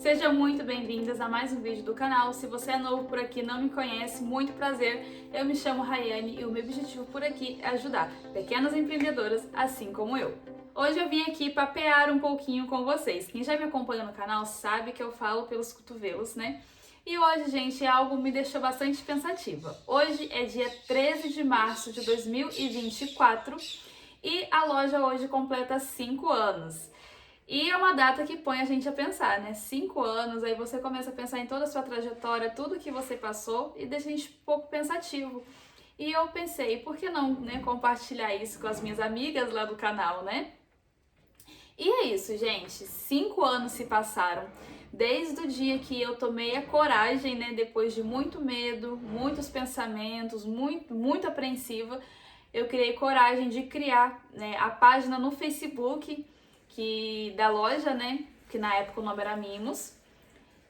Sejam muito bem-vindas a mais um vídeo do canal. Se você é novo por aqui e não me conhece, muito prazer. Eu me chamo Rayane e o meu objetivo por aqui é ajudar pequenas empreendedoras assim como eu. Hoje eu vim aqui papear um pouquinho com vocês. Quem já me acompanha no canal sabe que eu falo pelos cotovelos, né? E hoje, gente, algo me deixou bastante pensativa. Hoje é dia 13 de março de 2024 e a loja hoje completa 5 anos. E é uma data que põe a gente a pensar, né? 5 anos, aí você começa a pensar em toda a sua trajetória, tudo que você passou e deixa a gente um pouco pensativo. E eu pensei, por que não, né, compartilhar isso com as minhas amigas lá do canal, né? E é isso, gente. 5 anos se passaram. Desde o dia que eu tomei a coragem, né, depois de muito medo, muitos pensamentos, muito apreensiva, eu criei coragem de criar, né, a página no Facebook da loja, né, que na época o nome era Mimos,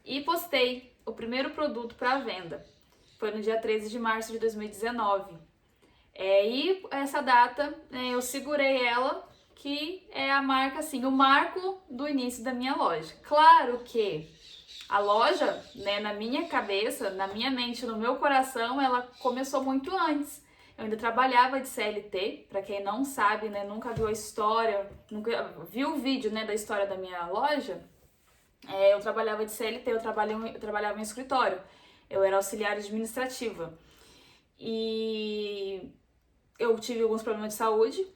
e postei o primeiro produto para venda. Foi no dia 13 de março de 2019. E essa data, eu segurei ela, que é a marca, assim, o marco do início da minha loja. Claro que a loja, né, na minha cabeça, na minha mente, no meu coração, ela começou muito antes. Eu ainda trabalhava de CLT, para quem não sabe, né, nunca viu a história, nunca viu o vídeo, né, da história da minha loja. Eu trabalhava de CLT, eu trabalhava em escritório. Eu era auxiliar administrativa. E eu tive alguns problemas de saúde,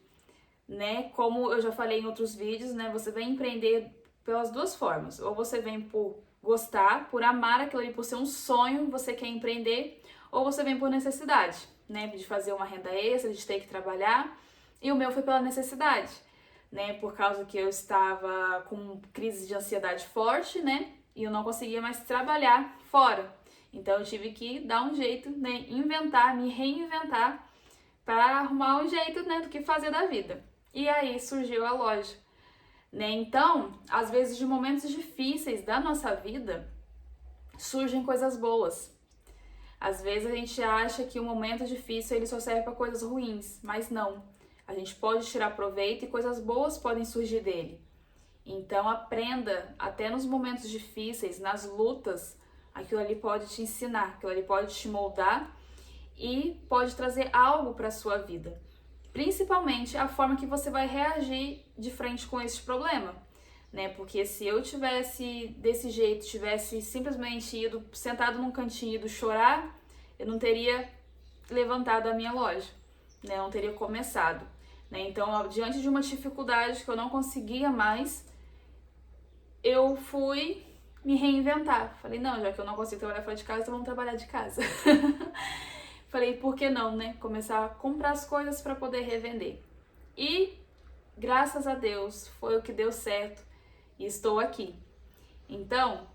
né? Como eu já falei em outros vídeos, né? Você vem empreender pelas duas formas. Ou você vem por gostar, por amar aquilo ali, por ser um sonho, você quer empreender, ou você vem por necessidade, né? De fazer uma renda extra, de ter que trabalhar. E o meu foi pela necessidade, né? Por causa que eu estava com crise de ansiedade forte, né? E eu não conseguia mais trabalhar fora. Então eu tive que dar um jeito, né? Inventar, me reinventar para arrumar um jeito, né? Do que fazer da vida. E aí surgiu a loja, né? Então, às vezes de momentos difíceis da nossa vida, surgem coisas boas. Às vezes a gente acha que o momento difícil ele só serve para coisas ruins, mas não. A gente pode tirar proveito e coisas boas podem surgir dele. Então aprenda, até nos momentos difíceis, nas lutas, aquilo ali pode te ensinar, aquilo ali pode te moldar e pode trazer algo para a sua vida. Principalmente a forma que você vai reagir de frente com esse problema, né? Porque se eu tivesse desse jeito, tivesse simplesmente ido sentado num cantinho e ido chorar, eu não teria levantado a minha loja, né? Eu não teria começado, né? Então, diante de uma dificuldade que eu não conseguia mais, eu fui me reinventar. Falei, não, já que eu não consigo trabalhar fora de casa, então vamos trabalhar de casa. Falei, por que não, né? Começar a comprar as coisas para poder revender. E, graças a Deus, foi o que deu certo e estou aqui. Então,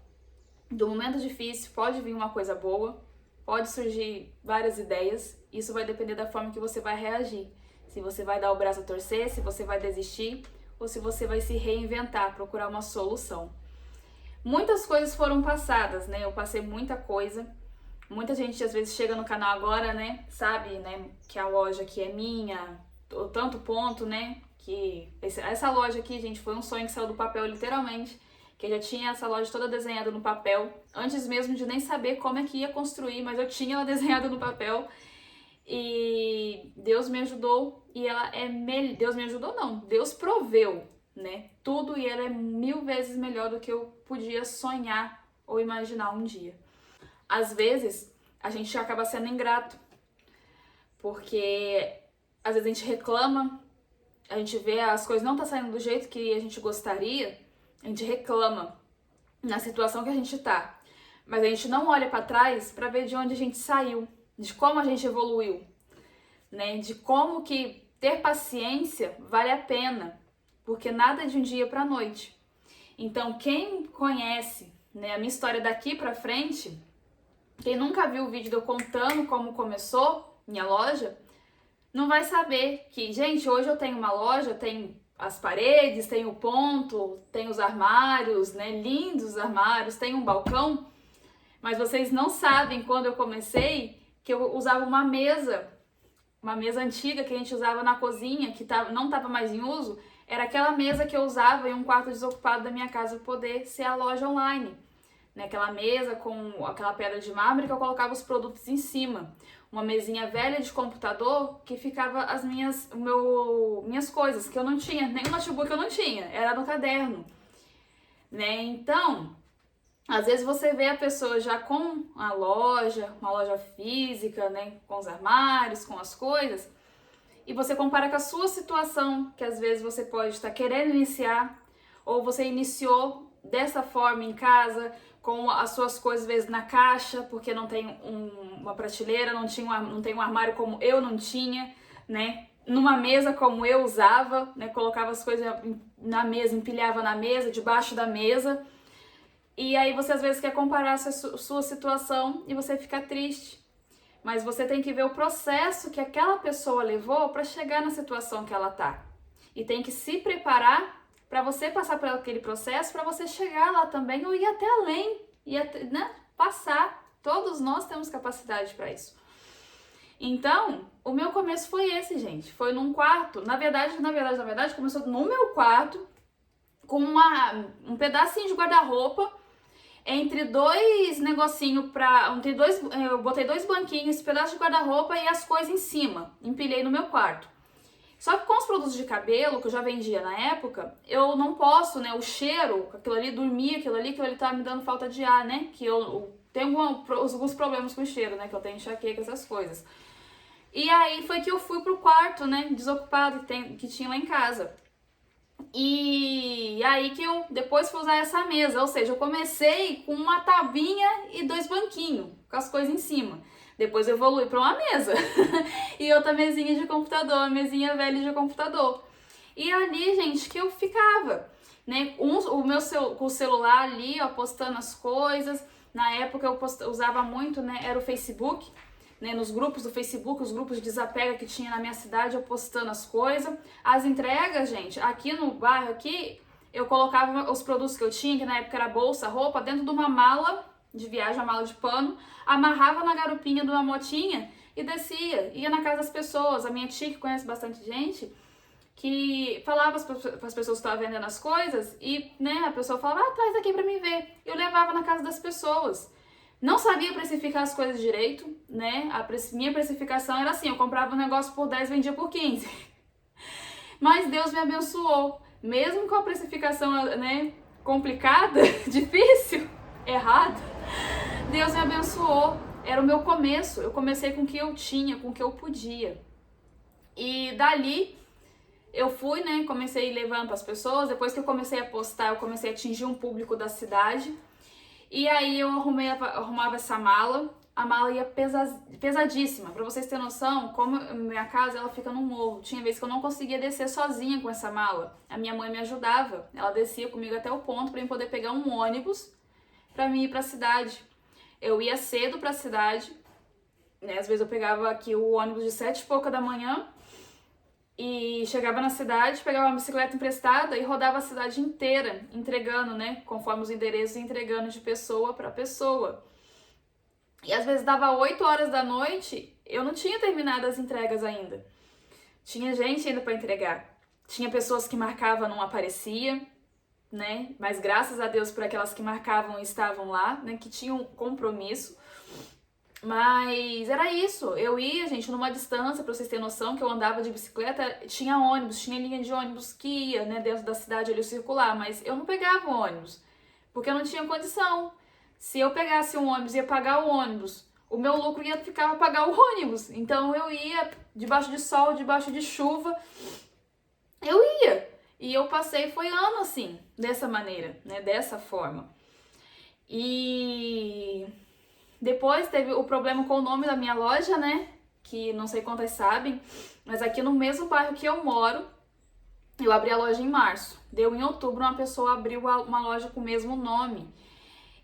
do momento difícil pode vir uma coisa boa, pode surgir várias ideias, isso vai depender da forma que você vai reagir. Se você vai dar o braço a torcer, se você vai desistir ou se você vai se reinventar, procurar uma solução. Muitas coisas foram passadas, né? Eu passei muita coisa. Muita gente às vezes chega no canal agora, né, sabe, né, que a loja aqui é minha, o tanto ponto, né, que essa loja aqui, gente, foi um sonho que saiu do papel literalmente, que eu já tinha essa loja toda desenhada no papel, antes mesmo de nem saber como é que ia construir, mas eu tinha ela desenhada no papel e Deus me ajudou e ela é Deus me ajudou não, Deus proveu, né, tudo e ela é 1000 vezes melhor do que eu podia sonhar ou imaginar um dia. Às vezes, a gente acaba sendo ingrato, porque às vezes a gente reclama, a gente vê as coisas não estão saindo do jeito que a gente gostaria, a gente reclama na situação que a gente tá, mas a gente não olha para trás para ver de onde a gente saiu, de como a gente evoluiu, né? De como que ter paciência vale a pena, porque nada é de um dia para a noite. Então, quem conhece, né, a minha história daqui para frente, quem nunca viu o vídeo de eu contando como começou minha loja, não vai saber que, gente, hoje eu tenho uma loja, tem as paredes, tem o ponto, tem os armários, né, lindos armários, tem um balcão, mas vocês não sabem quando eu comecei que eu usava uma mesa antiga que a gente usava na cozinha, que não estava mais em uso, era aquela mesa que eu usava em um quarto desocupado da minha casa para poder ser a loja online. né, aquela mesa com aquela pedra de mármore que eu colocava os produtos em cima. Uma mesinha velha de computador que ficava as minhas coisas, que eu não tinha, nem o notebook eu não tinha, era no caderno, né? Então, às vezes você vê a pessoa já com a loja, uma loja física, né, com os armários, com as coisas, e você compara com a sua situação, que às vezes você pode estar querendo iniciar, ou você iniciou dessa forma em casa, com as suas coisas às vezes na caixa, porque não tem uma prateleira, não tem um armário como eu não tinha, né? Numa mesa como eu usava, né? Colocava as coisas na mesa, empilhava na mesa, debaixo da mesa. E aí você às vezes quer comparar a sua situação e você fica triste. Mas você tem que ver o processo que aquela pessoa levou para chegar na situação que ela tá. E tem que se preparar para você passar por aquele processo, para você chegar lá também ou ir até além, né? Passar. Todos nós temos capacidade para isso. Então, o meu começo foi esse, gente. Foi num quarto. Na verdade, começou no meu quarto, com um pedacinho de guarda-roupa, entre dois negocinhos eu botei 2 banquinhos, esse pedaço de guarda-roupa e as coisas em cima. Empilhei no meu quarto. Só que com os produtos de cabelo, que eu já vendia na época, eu não posso, né, o cheiro, aquilo ali tá me dando falta de ar, né, que eu tenho alguns problemas com o cheiro, né, que eu tenho enxaqueca, essas coisas. E aí foi que eu fui pro quarto, né, desocupado que tinha lá em casa. E aí que eu depois fui usar essa mesa, ou seja, eu comecei com uma tabinha e 2 banquinhos, com as coisas em cima. Depois eu evolui para uma mesa e outra mesinha de computador, uma mesinha velha de computador. E ali, gente, que eu ficava, né, com o celular ali, ó, postando as coisas. Na época eu usava muito, né, era o Facebook, né, nos grupos do Facebook, os grupos de desapega que tinha na minha cidade, eu postando as coisas. As entregas, gente, aqui no bairro, aqui, eu colocava os produtos que eu tinha, que na época era bolsa, roupa, dentro de uma mala de viagem, uma mala de pano, amarrava na garupinha de uma motinha e descia, ia na casa das pessoas. A minha tia, que conhece bastante gente, que falava para as pessoas que estavam vendendo as coisas e, né, a pessoa falava, traz aqui para mim ver. Eu levava na casa das pessoas. Não sabia precificar as coisas direito, né? Minha precificação era assim, eu comprava um negócio por 10, vendia por 15. Mas Deus me abençoou. Mesmo com a precificação, né, complicada, difícil, errada, Deus me abençoou. Era o meu começo. Eu comecei com o que eu tinha, com o que eu podia. E dali eu fui, né, comecei levando para as pessoas. Depois que eu comecei a postar, eu comecei a atingir um público da cidade. E aí eu arrumava essa mala. A mala ia pesadíssima. Pra vocês terem noção, como minha casa ela fica no morro. Tinha vezes que eu não conseguia descer sozinha com essa mala. A minha mãe me ajudava. Ela descia comigo até o ponto para eu poder pegar um ônibus para mim ir pra cidade. Eu ia cedo pra cidade, né? Às vezes eu pegava aqui o ônibus de 7 e pouca da manhã e chegava na cidade, pegava uma bicicleta emprestada e rodava a cidade inteira, entregando, né? Conforme os endereços, entregando de pessoa para pessoa. E às vezes dava 8 horas da noite, eu não tinha terminado as entregas ainda. Tinha gente ainda para entregar. Tinha pessoas que marcavam, não aparecia, né? Mas graças a Deus por aquelas que marcavam e estavam lá, né? Que tinham compromisso. Mas era isso. Eu ia, gente, numa distância, pra vocês terem noção, que eu andava de bicicleta, tinha ônibus, tinha linha de ônibus que ia, né, dentro da cidade ali circular, mas eu não pegava o ônibus, porque eu não tinha condição. Se eu pegasse um ônibus e ia pagar o ônibus, o meu lucro ia ficar pra pagar o ônibus. Então eu ia debaixo de sol, debaixo de chuva, eu ia. E eu passei, foi ano assim, dessa maneira, né, dessa forma. E depois teve o problema com o nome da minha loja, né, que não sei quantas sabem, mas aqui no mesmo bairro que eu moro, eu abri a loja em março. Deu em outubro, uma pessoa abriu uma loja com o mesmo nome.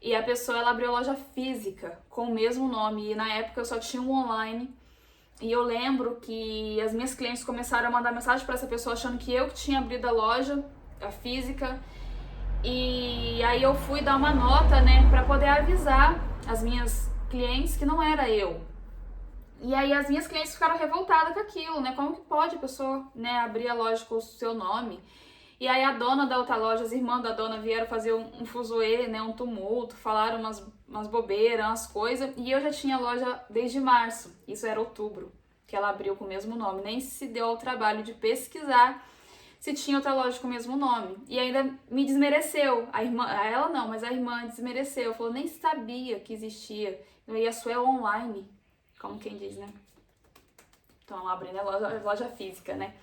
E a pessoa, ela abriu a loja física com o mesmo nome. E na época eu só tinha um online. E eu lembro que as minhas clientes começaram a mandar mensagem para essa pessoa achando que eu que tinha abrido a loja, a física. E aí eu fui dar uma nota, né, para poder avisar as minhas clientes que não era eu. E aí as minhas clientes ficaram revoltadas com aquilo, né? Como que pode a pessoa, né, abrir a loja com o seu nome? E aí a dona da outra loja, as irmãs da dona vieram fazer um fuzuê, né, um tumulto, falaram umas bobeiras, umas coisas. E eu já tinha loja desde março, isso era outubro, que ela abriu com o mesmo nome. Nem se deu ao trabalho de pesquisar se tinha outra loja com o mesmo nome. E ainda me desmereceu. A irmã, ela não, mas a irmã desmereceu. Falou, nem sabia que existia. E a sua é online, como quem diz, né? Então, abrindo a loja física, né?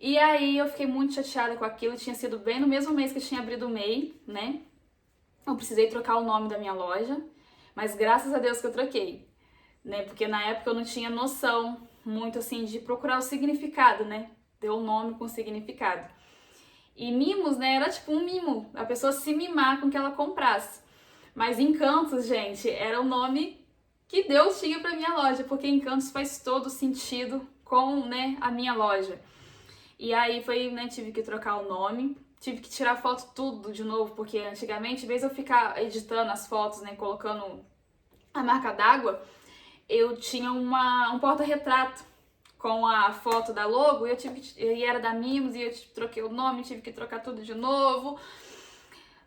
E aí eu fiquei muito chateada com aquilo. Tinha sido bem no mesmo mês que eu tinha abrido o MEI, né? Eu precisei trocar o nome da minha loja, mas graças a Deus que eu troquei, né? Porque na época eu não tinha noção muito assim de procurar o significado, né? Deu um nome com significado. E mimos, né? Era tipo um mimo, a pessoa se mimar com que ela comprasse. Mas Encantos, gente, era o nome que Deus tinha pra minha loja, porque Encantos faz todo sentido com, né, a minha loja. E aí foi, né, tive que trocar o nome, tive que tirar foto tudo de novo, porque antigamente, em vez de eu ficar editando as fotos, né, colocando a marca d'água, eu tinha um porta-retrato com a foto da logo, e era da Mimos, e eu troquei o nome, tive que trocar tudo de novo.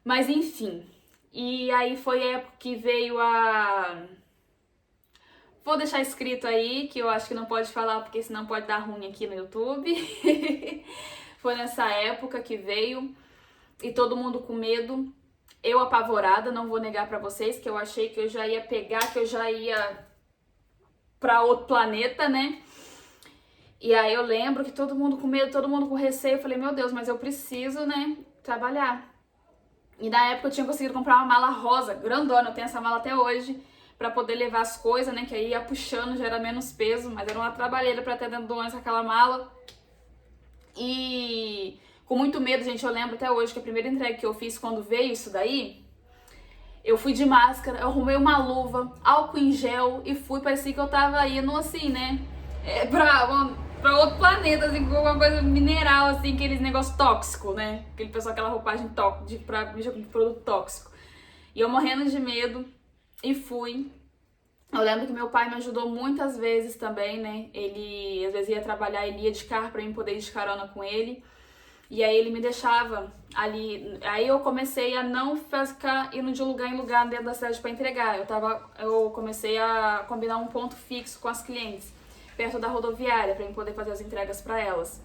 Mas enfim, e aí foi a época que veio a... Vou deixar escrito aí, que eu acho que não pode falar, porque senão pode dar ruim aqui no YouTube. Foi nessa época que veio, e todo mundo com medo. Eu apavorada, não vou negar pra vocês, que eu achei que eu já ia pegar, que eu já ia pra outro planeta, né? E aí eu lembro que todo mundo com medo, todo mundo com receio. Eu falei, meu Deus, mas eu preciso, né, trabalhar. E na época eu tinha conseguido comprar uma mala rosa, grandona, eu tenho essa mala até hoje, pra poder levar as coisas, né, que aí ia puxando, já era menos peso, mas era uma trabalheira pra ter dentro do ônibus aquela mala. E com muito medo, gente, eu lembro até hoje que a primeira entrega que eu fiz quando veio isso daí, eu fui de máscara, eu arrumei uma luva, álcool em gel e fui, parecia que eu tava indo assim, né, pra outro planeta, assim, com alguma coisa mineral, assim, aqueles negócios tóxicos, né, aquele pessoal, aquela roupagem pra mexer com produto tóxico. E eu morrendo de medo e fui. Eu lembro que meu pai me ajudou muitas vezes também, né, ele às vezes ia trabalhar, ele ia de carro pra mim poder ir de carona com ele. E aí ele me deixava ali, aí eu comecei a não ficar indo de lugar em lugar dentro da cidade para entregar. Eu comecei a combinar um ponto fixo com as clientes, perto da rodoviária, para eu poder fazer as entregas para elas.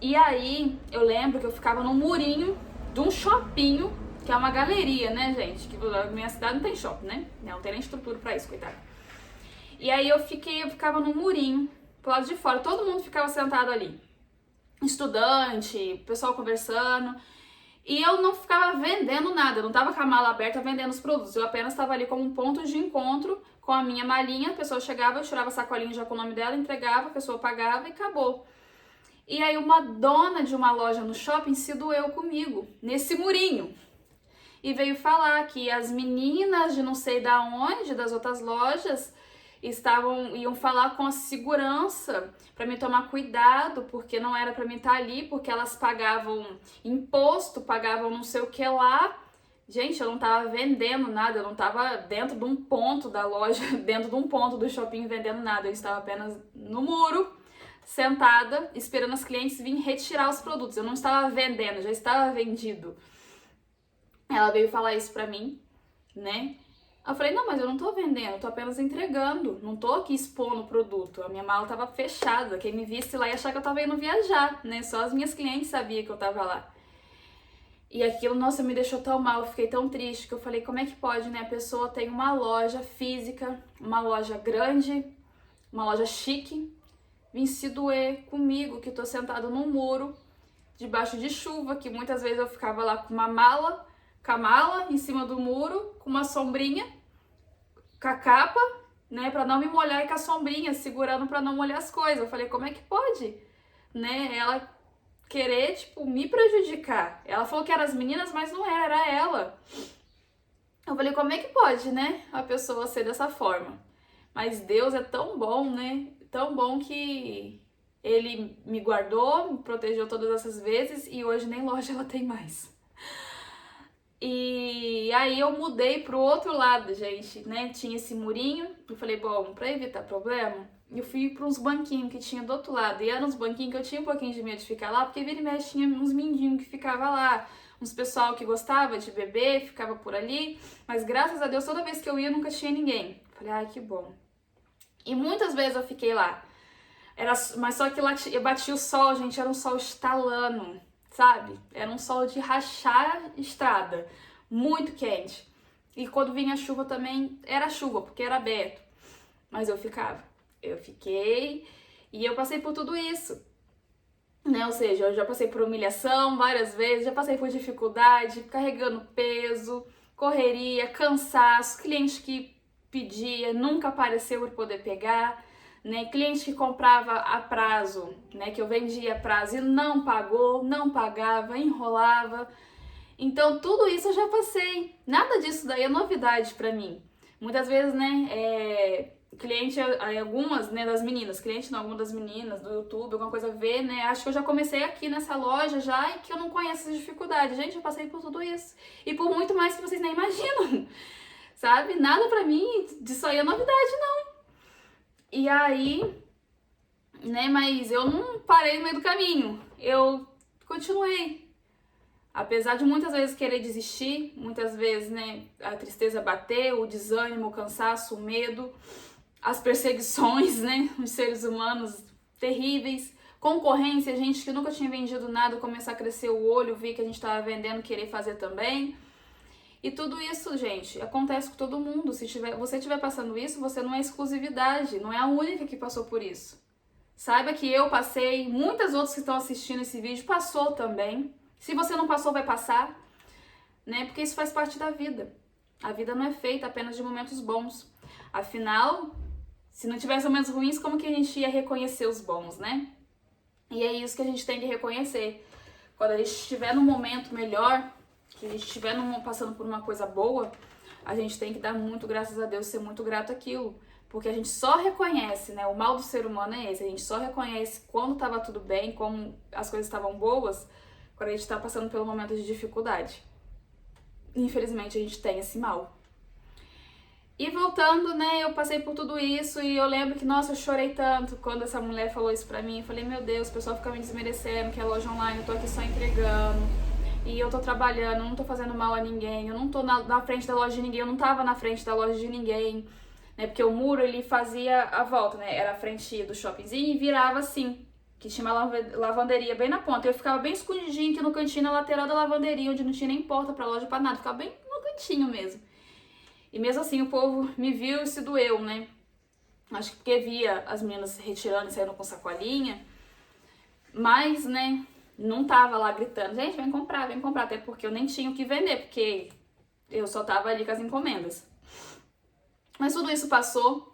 E aí eu lembro que eu ficava num murinho de um shopping, que é uma galeria, né, gente? Que na minha cidade não tem shopping, né? Não tem nem estrutura para isso, coitado. E aí eu ficava num murinho, pro lado de fora, todo mundo ficava sentado ali. Estudante, pessoal conversando, e eu não ficava vendendo nada, eu não tava com a mala aberta vendendo os produtos, eu apenas estava ali como um ponto de encontro com a minha malinha, a pessoa chegava, eu tirava a sacolinha já com o nome dela, entregava, a pessoa pagava e acabou. E aí uma dona de uma loja no shopping se doeu comigo, nesse murinho, e veio falar que as meninas de não sei da onde, das outras lojas, iam falar com a segurança para me tomar cuidado, porque não era para mim estar ali, porque elas pagavam imposto, pagavam não sei o que lá. Gente, eu não tava vendendo nada, eu não tava dentro de um ponto da loja, dentro de um ponto do shopping vendendo nada, eu estava apenas no muro, sentada, esperando as clientes virem retirar os produtos. Eu não estava vendendo, já estava vendido. Ela veio falar isso pra mim, né? Eu falei, não, mas eu não tô vendendo, eu tô apenas entregando, não tô aqui expondo o produto. A minha mala tava fechada, quem me visse lá ia achar que eu tava indo viajar, né? Só as minhas clientes sabiam que eu tava lá. E aquilo, nossa, me deixou tão mal, eu fiquei tão triste, que eu falei, como é que pode, né? A pessoa tem uma loja física, uma loja grande, uma loja chique, vir se doer comigo, que tô sentado num muro, debaixo de chuva, que muitas vezes eu ficava lá com a mala em cima do muro, com uma sombrinha, com a capa, né, pra não me molhar, e com a sombrinha, segurando pra não molhar as coisas. Eu falei, como é que pode, né, ela querer, tipo, me prejudicar? Ela falou que eram as meninas, mas não era, era ela. Eu falei, como é que pode, né, a pessoa ser dessa forma? Mas Deus é tão bom, né, tão bom que Ele me guardou, me protegeu todas essas vezes, e hoje nem loja ela tem mais. E aí eu mudei pro outro lado, gente, né? Tinha esse murinho. Eu falei, bom, pra evitar problema, eu fui para uns banquinhos que tinha do outro lado. E eram uns banquinhos que eu tinha um pouquinho de medo de ficar lá, porque vira e mexe tinha uns mindinhos que ficava lá. Uns pessoal que gostava de beber, ficava por ali. Mas graças a Deus, toda vez que eu ia, nunca tinha ninguém. Falei, ai, que bom. E muitas vezes eu fiquei lá. Mas só que lá eu bati o sol, gente, era um sol estalando, sabe? Era um sol de rachar estrada, muito quente. E quando vinha a chuva também, era chuva, porque era aberto. Mas eu ficava. Eu fiquei e eu passei por tudo isso, né? Ou seja, eu já passei por humilhação várias vezes, já passei por dificuldade, carregando peso, correria, cansaço, cliente que pedia, nunca apareceu para poder pegar, né? Cliente que comprava a prazo, né? Que eu vendia a prazo e não pagou, não pagava, enrolava. Então tudo isso eu já passei. Nada disso daí é novidade para mim. Muitas vezes, né? Cliente, algumas, né, das meninas, cliente não, algumas das meninas do YouTube, alguma coisa a ver, né, acho que eu já comecei aqui nessa loja já e que eu não conheço essa dificuldade. Gente, eu passei por tudo isso e por muito mais que vocês nem imaginam, sabe? Nada pra mim disso aí é novidade, não. E aí, né, mas eu não parei no meio do caminho, eu continuei. Apesar de muitas vezes querer desistir, muitas vezes, né, a tristeza bater, o desânimo, o cansaço, o medo, as perseguições, né, os seres humanos terríveis, concorrência, gente que nunca tinha vendido nada, começar a crescer o olho, ver que a gente estava vendendo, querer fazer também. E tudo isso, gente, acontece com todo mundo. Se você estiver passando isso, você não é exclusividade, não é a única que passou por isso. Saiba que eu passei, muitas outras que estão assistindo esse vídeo passou também. Se você não passou, vai passar, né? Porque isso faz parte da vida. A vida não é feita apenas de momentos bons. Afinal, se não tivesse momentos ruins, como que a gente ia reconhecer os bons, né? E é isso que a gente tem que reconhecer. Quando a gente estiver num momento melhor, que a gente estiver passando por uma coisa boa, a gente tem que dar muito graças a Deus, ser muito grato àquilo. Porque a gente só reconhece, né? O mal do ser humano é esse. A gente só reconhece quando estava tudo bem, como as coisas estavam boas, quando a gente está passando pelo momento de dificuldade. Infelizmente, a gente tem esse mal. E voltando, né, eu passei por tudo isso e eu lembro que, nossa, eu chorei tanto quando essa mulher falou isso pra mim. Eu falei, meu Deus, o pessoal fica me desmerecendo, que é loja online, eu tô aqui só entregando. E eu tô trabalhando, eu não tô fazendo mal a ninguém, eu não tô na frente da loja de ninguém, eu não tava na frente da loja de ninguém, né, porque o muro, ele fazia a volta, né, era a frente do shoppingzinho e virava assim, que tinha uma lavanderia bem na ponta. Eu ficava bem escondidinho aqui no cantinho, na lateral da lavanderia, onde não tinha nem porta pra loja, pra nada, ficava bem no cantinho mesmo. E mesmo assim o povo me viu e se doeu, né? Acho que porque via as meninas retirando e saindo com sacolinha. Mas, né, não tava lá gritando, gente, vem comprar, vem comprar. Até porque eu nem tinha o que vender, porque eu só tava ali com as encomendas. Mas tudo isso passou.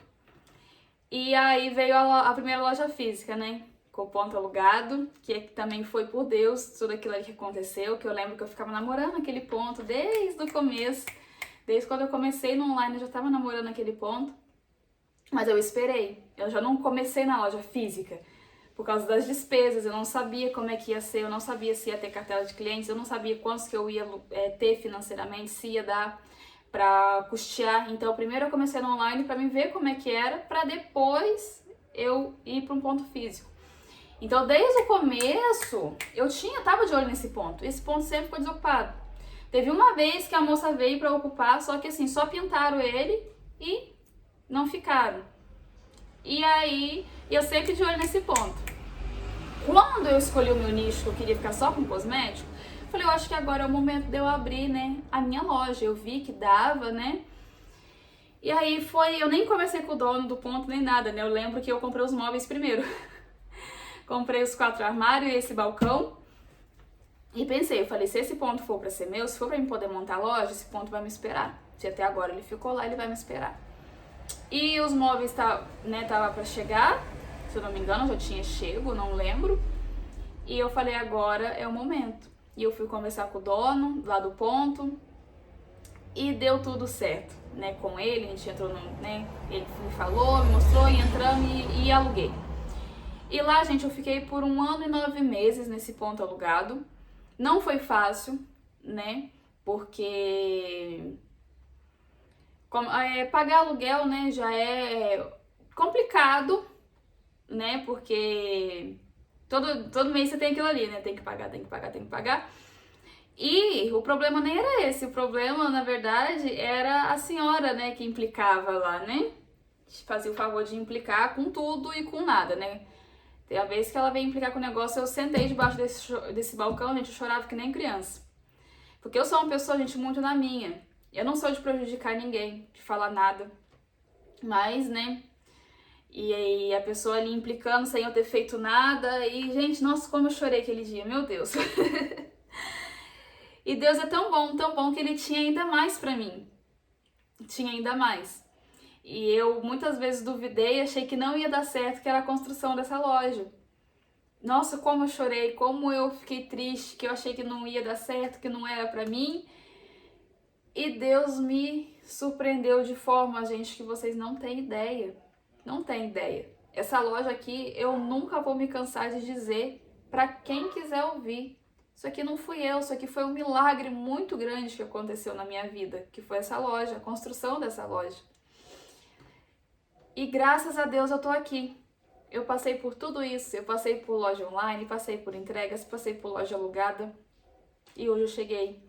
E aí veio a primeira loja física, né? Com o ponto alugado, que também foi por Deus, tudo aquilo ali que aconteceu. Que eu lembro que eu ficava namorando aquele ponto desde o começo. Desde quando eu comecei no online, eu já tava namorando aquele ponto. Mas eu esperei. Eu já não comecei na loja física. Por causa das despesas. Eu não sabia como é que ia ser. Eu não sabia se ia ter cartela de clientes. Eu não sabia quantos que eu ia ter financeiramente. Se ia dar pra custear. Então, primeiro eu comecei no online pra me ver como é que era. Pra depois eu ir pra um ponto físico. Então, desde o começo, eu tava de olho nesse ponto. Esse ponto sempre ficou desocupado. Teve uma vez que a moça veio pra ocupar, só que assim, só pintaram ele e não ficaram. E aí, eu sempre de olho nesse ponto. Quando eu escolhi o meu nicho, que eu queria ficar só com cosmético, falei, eu acho que agora é o momento de eu abrir, né, a minha loja. Eu vi que dava, né? E aí eu nem conversei com o dono do ponto, nem nada, né? Eu lembro que eu comprei os móveis primeiro. Comprei os 4 armários e esse balcão. E pensei, eu falei, se esse ponto for pra ser meu, se for pra mim poder montar a loja, esse ponto vai me esperar. Se até agora ele ficou lá, ele vai me esperar. E os móveis tava pra chegar, se eu não me engano, já tinha chego, não lembro. E eu falei, agora é o momento. E eu fui conversar com o dono lá do ponto e deu tudo certo, né, com ele. A gente entrou né, ele me falou, me mostrou e entramos e aluguei. E lá, gente, eu fiquei por 1 ano e 9 meses nesse ponto alugado. Não foi fácil, né? Porque pagar aluguel, né, já é complicado, né? Porque todo mês você tem aquilo ali, né? Tem que pagar, tem que pagar, tem que pagar. E o problema nem era esse, o problema, na verdade, era a senhora, né, que implicava lá, né? Fazia o favor de implicar com tudo e com nada, né? Tem a vez que ela veio implicar com o negócio, eu sentei debaixo desse balcão, gente, eu chorava que nem criança. Porque eu sou uma pessoa, gente, muito na minha. Eu não sou de prejudicar ninguém, de falar nada. Mas, né? E aí a pessoa ali implicando sem eu ter feito nada. E, gente, nossa, como eu chorei aquele dia, meu Deus. E Deus é tão bom que Ele tinha ainda mais pra mim. Tinha ainda mais. E eu muitas vezes duvidei, achei que não ia dar certo, que era a construção dessa loja. Nossa, como eu chorei, como eu fiquei triste, que eu achei que não ia dar certo, que não era pra mim. E Deus me surpreendeu de forma, gente, que vocês não têm ideia. Não têm ideia. Essa loja aqui, eu nunca vou me cansar de dizer pra quem quiser ouvir. Isso aqui não fui eu, isso aqui foi um milagre muito grande que aconteceu na minha vida, que foi essa loja, a construção dessa loja. E graças a Deus eu tô aqui. Eu passei por tudo isso, eu passei por loja online, passei por entregas, passei por loja alugada e hoje eu cheguei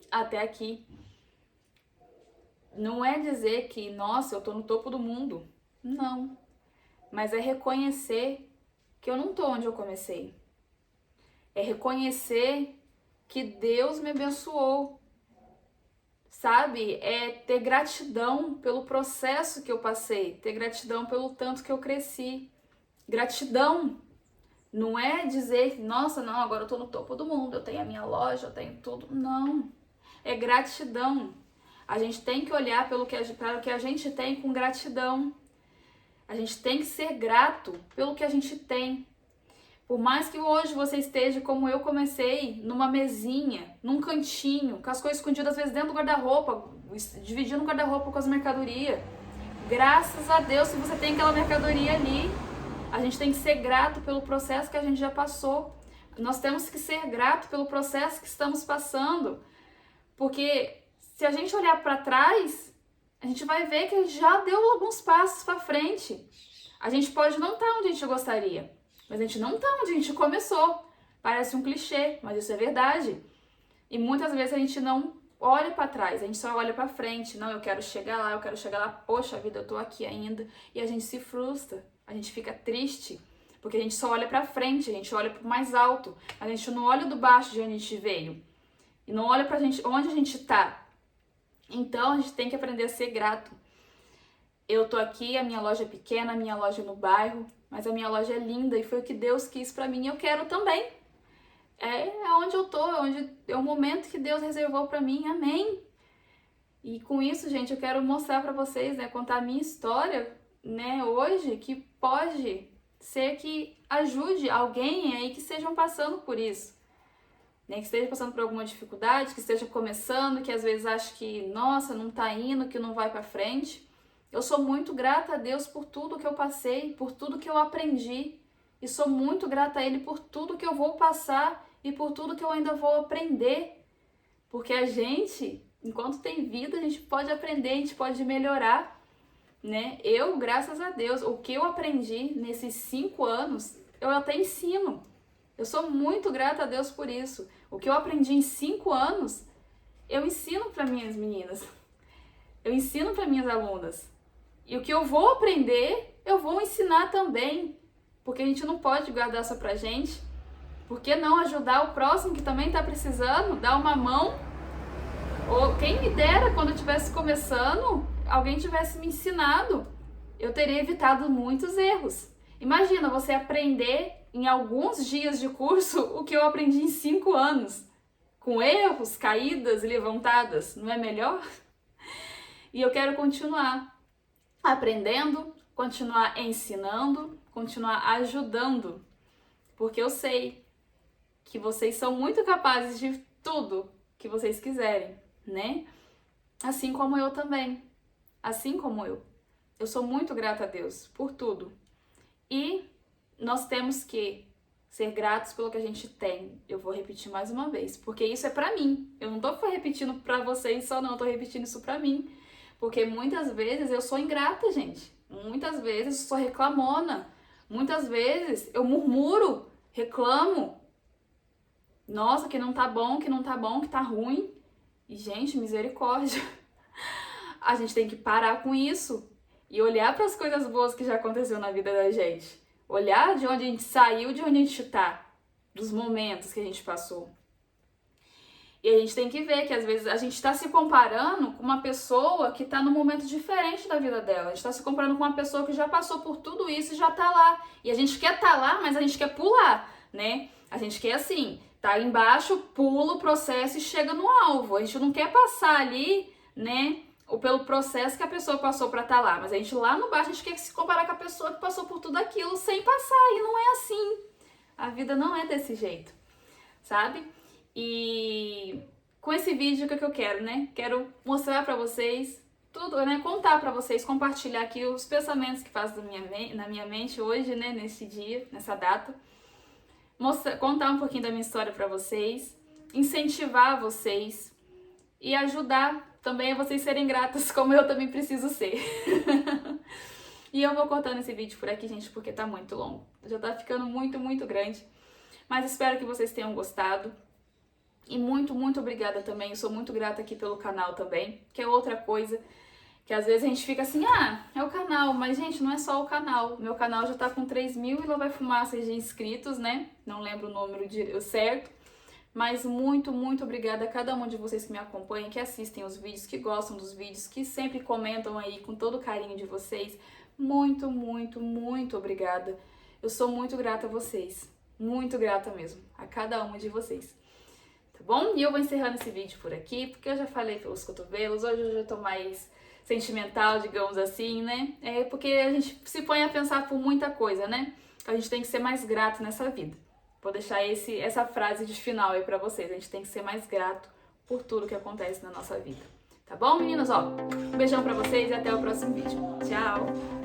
até aqui. Não é dizer que, nossa, eu tô no topo do mundo. Não. Mas é reconhecer que eu não tô onde eu comecei. É reconhecer que Deus me abençoou. Sabe? É ter gratidão pelo processo que eu passei, ter gratidão pelo tanto que eu cresci. Gratidão não é dizer, nossa, não, agora eu tô no topo do mundo, eu tenho a minha loja, eu tenho tudo. Não. É gratidão. A gente tem que olhar para o que a gente tem com gratidão. A gente tem que ser grato pelo que a gente tem. Por mais que hoje você esteja como eu comecei, numa mesinha, num cantinho, com as coisas escondidas às vezes dentro do guarda-roupa, dividindo o guarda-roupa com as mercadorias. Graças a Deus se você tem aquela mercadoria ali. A gente tem que ser grato pelo processo que a gente já passou. Nós temos que ser grato pelo processo que estamos passando. Porque se a gente olhar para trás, a gente vai ver que a gente já deu alguns passos para frente. A gente pode não estar onde a gente gostaria, mas a gente não está onde a gente começou. Parece um clichê, mas isso é verdade. E muitas vezes a gente não olha para trás, a gente só olha para frente. Não, eu quero chegar lá, eu quero chegar lá. Poxa vida, eu tô aqui ainda. E a gente se frustra, a gente fica triste, porque a gente só olha para frente, a gente olha para o mais alto. A gente não olha do baixo de onde a gente veio. E não olha pra gente onde a gente tá. Então a gente tem que aprender a ser grato. Eu tô aqui, a minha loja é pequena, a minha loja é no bairro, mas a minha loja é linda e foi o que Deus quis pra mim, eu quero também. É onde eu tô, é o momento que Deus reservou pra mim, amém. E com isso, gente, eu quero mostrar pra vocês, né, contar a minha história, né, hoje, que pode ser que ajude alguém aí que estejam passando por isso. Né, que esteja passando por alguma dificuldade, que esteja começando, que às vezes acha que, nossa, não tá indo, que não vai pra frente. Eu sou muito grata a Deus por tudo que eu passei, por tudo que eu aprendi. E sou muito grata a Ele por tudo que eu vou passar e por tudo que eu ainda vou aprender. Porque a gente, enquanto tem vida, a gente pode aprender, a gente pode melhorar, né? Eu, graças a Deus, o que eu aprendi nesses 5 anos, eu até ensino. Eu sou muito grata a Deus por isso. O que eu aprendi em 5 anos, eu ensino para minhas meninas. Eu ensino para minhas alunas. E o que eu vou aprender, eu vou ensinar também. Porque a gente não pode guardar só pra gente. Por que não ajudar o próximo que também tá precisando? Dar uma mão? Ou quem me dera, quando eu estivesse começando, alguém tivesse me ensinado. Eu teria evitado muitos erros. Imagina você aprender em alguns dias de curso o que eu aprendi em 5 anos, com erros, caídas e levantadas, não é melhor? E eu quero continuar aprendendo, continuar ensinando, continuar ajudando, porque eu sei que vocês são muito capazes de tudo que vocês quiserem, né? Assim como eu também, assim como eu. Eu sou muito grata a Deus por tudo. E nós temos que ser gratos pelo que a gente tem. Eu vou repetir mais uma vez, porque isso é pra mim. Eu não tô repetindo pra vocês só não, eu tô repetindo isso pra mim. Porque muitas vezes eu sou ingrata, gente. Muitas vezes eu sou reclamona. Muitas vezes eu murmuro, reclamo. Nossa, que não tá bom, que não tá bom, que tá ruim. E, gente, misericórdia. A gente tem que parar com isso e olhar para as coisas boas que já aconteceu na vida da gente. Olhar de onde a gente saiu, de onde a gente tá, dos momentos que a gente passou. E a gente tem que ver que às vezes a gente está se comparando com uma pessoa que está num momento diferente da vida dela. A gente está se comparando com uma pessoa que já passou por tudo isso e já tá lá. E a gente quer tá lá, mas a gente quer pular, né? A gente quer assim, tá embaixo, pula o processo e chega no alvo. A gente não quer passar ali, né? Ou pelo processo que a pessoa passou para estar lá. Mas a gente lá no baixo, a gente quer se comparar com a pessoa que passou por tudo aquilo sem passar. E não é assim. A vida não é desse jeito, sabe? E com esse vídeo, o que eu quero, né? Quero mostrar pra vocês tudo, né? Contar pra vocês, compartilhar aqui os pensamentos que fazem na minha mente hoje, né? Nesse dia, nessa data. Contar um pouquinho da minha história pra vocês, incentivar vocês e ajudar também a vocês serem gratas, como eu também preciso ser. E eu vou cortando esse vídeo por aqui, gente, porque tá muito longo. Já tá ficando muito, muito grande. Mas espero que vocês tenham gostado. E muito, muito obrigada também. Eu sou muito grata aqui pelo canal também, que é outra coisa que às vezes a gente fica assim, é o canal, mas gente, não é só o canal. Meu canal já tá com 3.000 e lá vai fumaça de inscritos, né? Não lembro o número certo. Mas muito, muito obrigada a cada um de vocês que me acompanham, que assistem os vídeos, que gostam dos vídeos, que sempre comentam aí com todo o carinho de vocês. Muito, muito, muito obrigada. Eu sou muito grata a vocês. Muito grata mesmo, a cada uma de vocês. Tá bom? E eu vou encerrando esse vídeo por aqui, porque eu já falei pelos cotovelos, hoje eu já tô mais sentimental, digamos assim, né? É porque a gente se põe a pensar por muita coisa, né? A gente tem que ser mais grato nessa vida. Vou deixar essa frase de final aí pra vocês. A gente tem que ser mais grato por tudo que acontece na nossa vida. Tá bom, meninas? Um beijão pra vocês e até o próximo vídeo. Tchau!